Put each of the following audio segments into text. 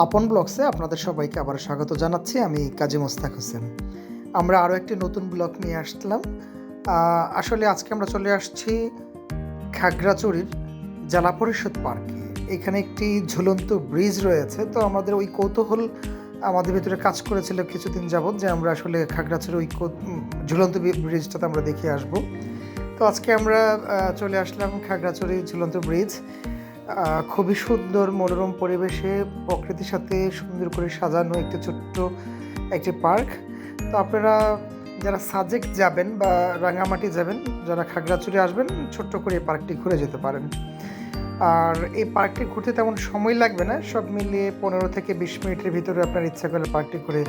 আপন ব্লগসে আপনাদের সবাইকে আবার স্বাগত জানাচ্ছি। আমি কাজী মোস্তাক হোসেন। আমরা আরও একটি নতুন ব্লগ নিয়ে আসলাম। আসলে আজকে আমরা চলে আসছি খাগড়াছড়ির জেলা পরিষদ পার্কে। এখানে একটি ঝুলন্ত ব্রিজ রয়েছে। তো আমাদের ওই কৌতূহল আমাদের ভিতরে কাজ করেছিল কিছুদিন যাবৎ যে আমরা আসলে খাগড়াছড়ির ওই ঝুলন্ত ব্রিজটাতে আমরা দেখে আসব। তো আজকে আমরা চলে আসলাম খাগড়াছড়ি ঝুলন্ত ব্রিজ। খুবই সুন্দর মনোরম পরিবেশে প্রকৃতির সাথে সুন্দর করে সাজানো একটি ছোট্ট একটি পার্ক। তো আপনারা যারা সাজেক যাবেন বা রাঙামাটি যাবেন, যারা খাগড়াছড়ি আসবেন, ছোট্ট করে এই পার্কটি ঘুরে যেতে পারেন। আর এই পার্কটি ঘুরতে তেমন সময় লাগবে না, সব মিলিয়ে 15 থেকে 20 মিনিটের ভিতরে আপনার ইচ্ছা করলে পার্কটি ঘুরে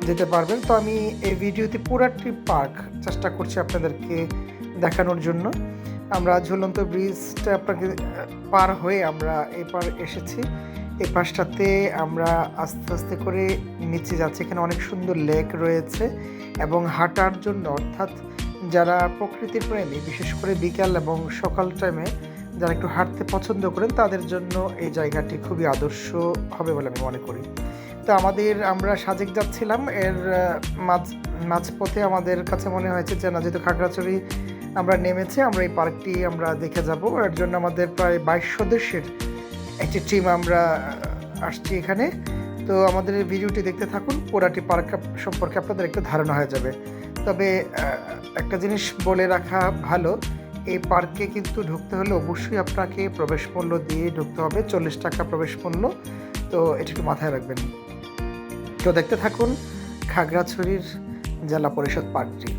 যেতে পারবেন। তো আমি এই ভিডিওতে পুরাটি পার্ক চেষ্টা করছি আপনাদেরকে দেখানোর জন্য। আমরা ঝুলন্ত ব্রিজটা আপনাকে পার হয়ে আমরা এপার এসেছি। এই পাশটাতে আমরা আস্তে আস্তে করে নিচে যাচ্ছি। এখানে অনেক সুন্দর লেক রয়েছে এবং হাঁটার জন্য, অর্থাৎ যারা প্রকৃতির প্রেমী, বিশেষ করে বিকাল এবং সকাল টাইমে যারা একটু হাঁটতে পছন্দ করেন তাদের জন্য এই জায়গাটি খুবই আদর্শ হবে বলে আমি মনে করি। তো আমরা সাজেক যাচ্ছিলাম, এর মাঝপথে আমাদের কাছে মনে হয়েছে যে না, যেহেতু খাগড়াছড়ি আমরা নেমেছি, আমরা এই পার্কটি আমরা দেখে যাব। এর জন্য আমাদের প্রায় 22 সদস্যের একটি টিম আমরা আসছি এখানে। তো আমাদের এই ভিডিওটি দেখতে থাকুন, পুরাটি পার্ক সম্পর্কে আপনাদের একটু ধারণা হয়ে যাবে। তবে একটা জিনিস বলে রাখা ভালো, এই পার্কে কিন্তু ঢুকতে হলে অবশ্যই আপনাকে প্রবেশ মূল্য দিয়ে ঢুকতে হবে, 40 টাকা প্রবেশ মূল্য। তো এটা একটু মাথায় রাখবেন। তো দেখতে থাকুন খাগড়াছড়ির জেলা পরিষদ পার্কটি।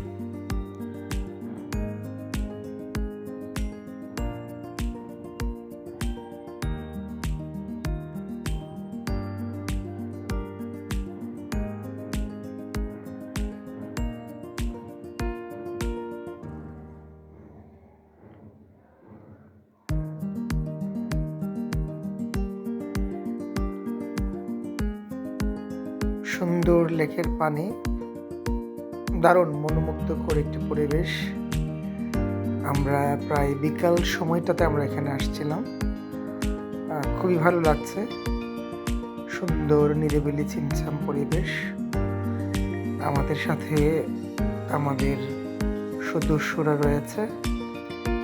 সুন্দর লেকের পানি, দারুণ মনোমুগ্ধকর একটি পরিবেশ। আমরা প্রায় বিকাল সময়টাতে আমরা এখানে আসছিলাম, খুবই ভালো লাগছে। সুন্দর নিরিবিলি ছিমছাম পরিবেশ। আমাদের সাথে আমাদের সদস্যরা রয়েছে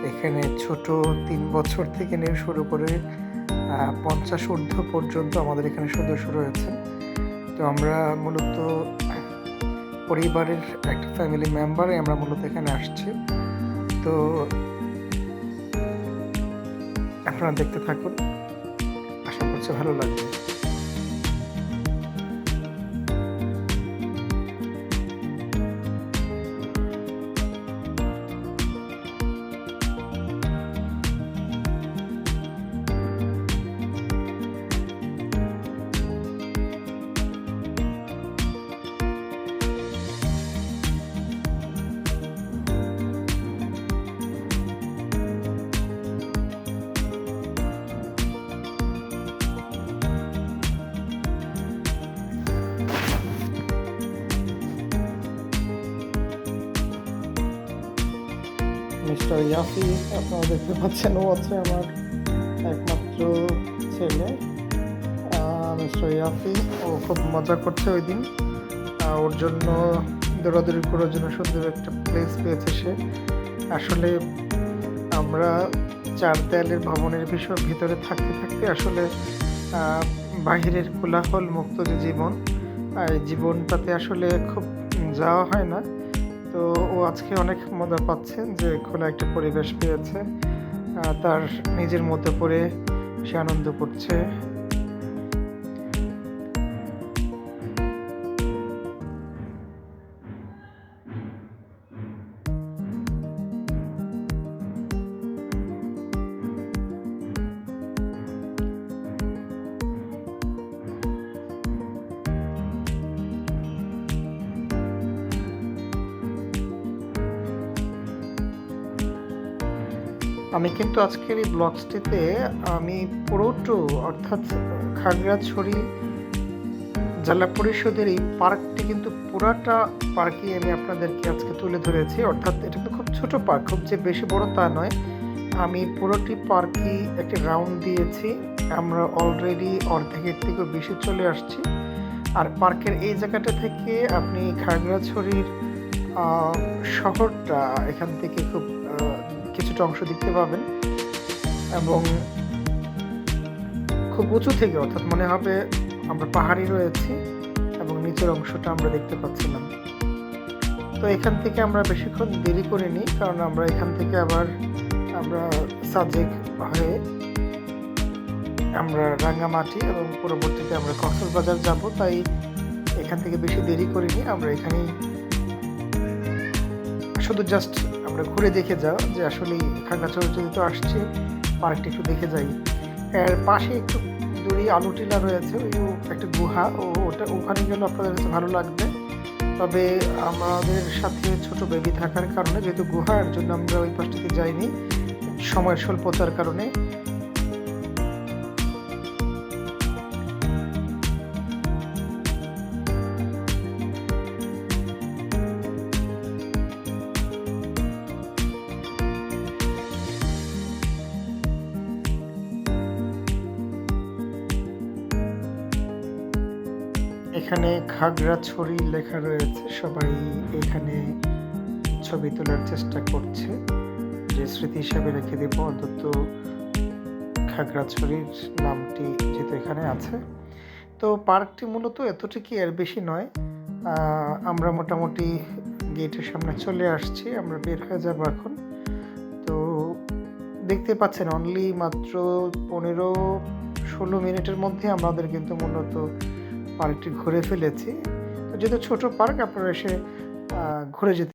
এখানে, ছোট 3 বছর থেকে নিয়ে শুরু করে 50 ঊর্ধ্ব পর্যন্ত আমাদের এখানে সদস্য রয়েছে। তো আমরা মূলত পরিবারের একটা ফ্যামিলি মেম্বারে আমরা মূলত এখানে আসছি। তো আপনারা দেখতে থাকুন, আশা করছি ভালো লাগবে। মিস্টার ইয়াফি আপনারা দেখতে পাচ্ছেন, ও হচ্ছে আমার একমাত্র ছেলে। মিস্টার ইয়াফি, ও খুব মজা করছে ওই দিন। ওর জন্য দৌড়াদৌড়ি করার জন্য সুন্দর একটা প্লেস পেয়েছে সে। আসলে আমরা 4 দেয়ালের ভবনের ভিতরে থাকতে থাকতে আসলে বাহিরের কোলাহল মুক্ত যে জীবন, এই জীবনটাতে আসলে খুব যাওয়া হয় না। তো ও আজকে অনেক মজা পাচ্ছে যে খোলা একটা পরিবেশ পেয়েছে, তার নিজের মধ্যে পড়ে সে আনন্দ করছে। আমি কিন্তু আজকের এই ব্লগসটিতে আমি পুরোটো, অর্থাৎ খাগড়াছড়ি জেলা পরিষদের এই পার্কটি কিন্তু পুরাটা পার্কই আমি আপনাদেরকে আজকে তুলে ধরেছি। অর্থাৎ এটা তো খুব ছোট পার্ক, খুব যে বেশি বড় তা নয়। আমি পুরোটি পার্কই একটা রাউন্ড দিয়েছি আমরা অলরেডি অর্ধেকের থেকেও বেশি চলে আসছি। আর পার্কের এই জায়গাটা থেকে আপনি খাগড়াছড়ির শহরটা এখান থেকে খুব কিছুটা অংশ দেখতে পাবেন এবং খুব উঁচু থেকে, অর্থাৎ মনে হবে আমরা পাহাড়ে রয়েছি এবং নিচের অংশটা আমরা দেখতে পাচ্ছিলাম। তো এখান থেকে আমরা বেশিক্ষণ দেরি করিনি, কারণ আমরা এখান থেকে আবার আমরা সাজেক হয়ে আমরা রাঙ্গামাটি এবং পরবর্তীতে আমরা কক্সবাজার যাব। তাই এখান থেকে বেশি দেরি করিনি, আমরা এখানেই শুধু জাস্ট আমরা ঘুরে দেখে যাও যে আসলে খাগড়াছড়ি যেহেতু আসছি, পার্কটা একটু দেখে যাই। এর পাশে একটু দূরে আলুটিলা রয়েছে, ওই একটা গুহা, ওটা ওখানে গেলে আপনাদের কাছে ভালো লাগবে। তবে আমাদের সাথে ছোট বেবি থাকার কারণে, যেহেতু গুহার জন্য আমরা ওই পাশটিতে যাইনি, সময় স্বল্পতার কারণে। এখানে খাগড়াছড়ি লেখা রয়েছে, সবাই এখানে ছবি তোলার চেষ্টা করছে যে স্মৃতি হিসাবে রেখে দেব অন্তত খাগড়াছড়ির নামটি যেহেতু এখানে আছে। তো পার্কটি মূলত এতটুকুই, এর বেশি নয়। আমরা মোটামুটি গেটের সামনে চলে আসছি, আমরা বের হয়ে যাব এখন। তো দেখতে পাচ্ছেন অনলি মাত্র 15-16 মিনিটের মধ্যে আমাদের কিন্তু মূলত পার্কটি ঘুরে ফেলেছি। তো যেহেতু ছোট পার্ক, আপনারা এসে ঘুরে যেতে